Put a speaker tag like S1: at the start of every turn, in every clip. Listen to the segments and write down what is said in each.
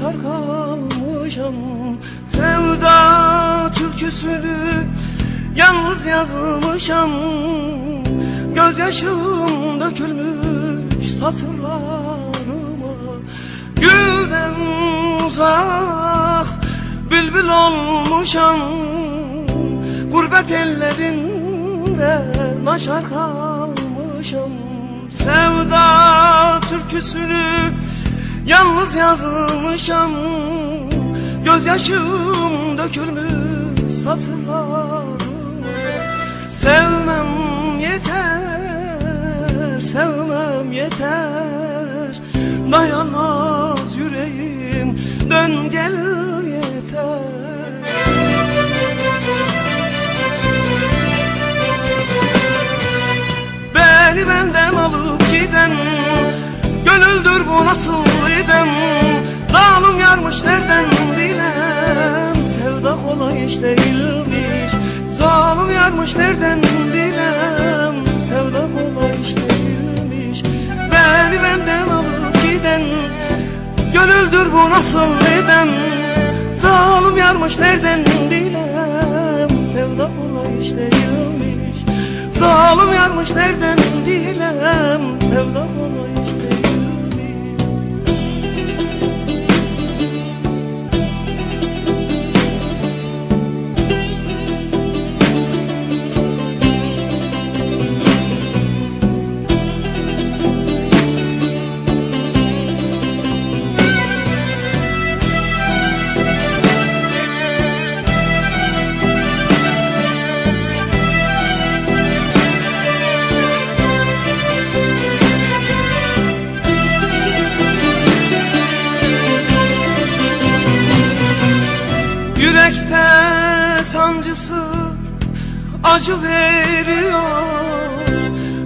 S1: naşar kalmışam. Sevda türküsünü yalnız yazmışam. Gözyaşım dökülmüş satırlarıma. Gülden uzak bülbül olmuşam. Gurbet ellerinde naşar kalmışam. Sevda türküsünü yalnız yazmışam. Gözyaşım dökülmüş satırlarıma. Sevmem yeter, sevmem yeter. Dayanmaz yüreğim, dön gel yeter. Beni benden alıp giden gönüldür bu nasıl idem. Zalim yarmış nereden bilem, sevda kolay iş değilmiş. Zalim yarmış nereden bilem, sevda kolay iş değilmiş. Beni benden alıp giden gönüldür bu nasıl idem. Zalim yarmış nereden bilem, sevda kolay iş değilmiş. Zalim yarmış nereden bilem, sevda kolay iş değilmiş. Yürekte sancısı acı veriyor.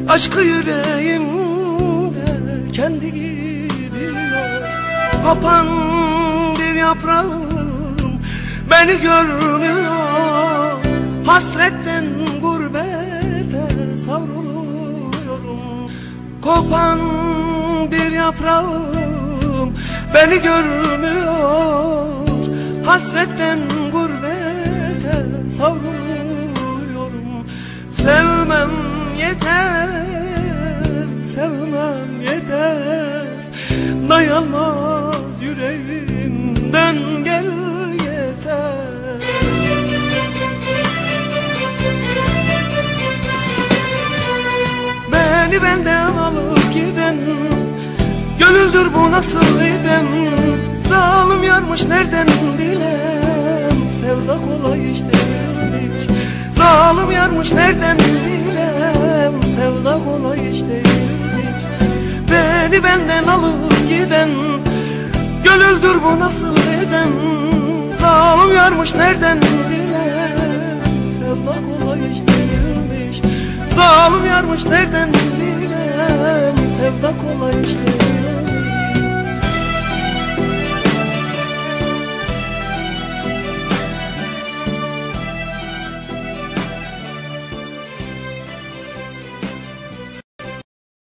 S1: Aşkı yüreğimde kendi gidiyor. Kopan bir yaprağım beni görmüyor. Hasretten gurbete savruluyorum. Kopan bir yaprağım beni görmüyor. Hasretten gurbete savruluyorum. Sevmem yeter, sevmem yeter. Dayanmaz yüreğimden gel yeter. Beni benden alıp giden gönüldür bu nasıl idem. Zalim yarmış nereden bilem, sevda kolay iş değilmiş. Zalim yarmış nereden bilem, sevda kolay iş değilmiş. Beni benden alıp giden gönüldür bu nasıl idem. Zalim yarmış nereden bilem, sevda kolay iş değilmiş. Zalim yarmış nereden bilem, sevda kolay iş değilmiş.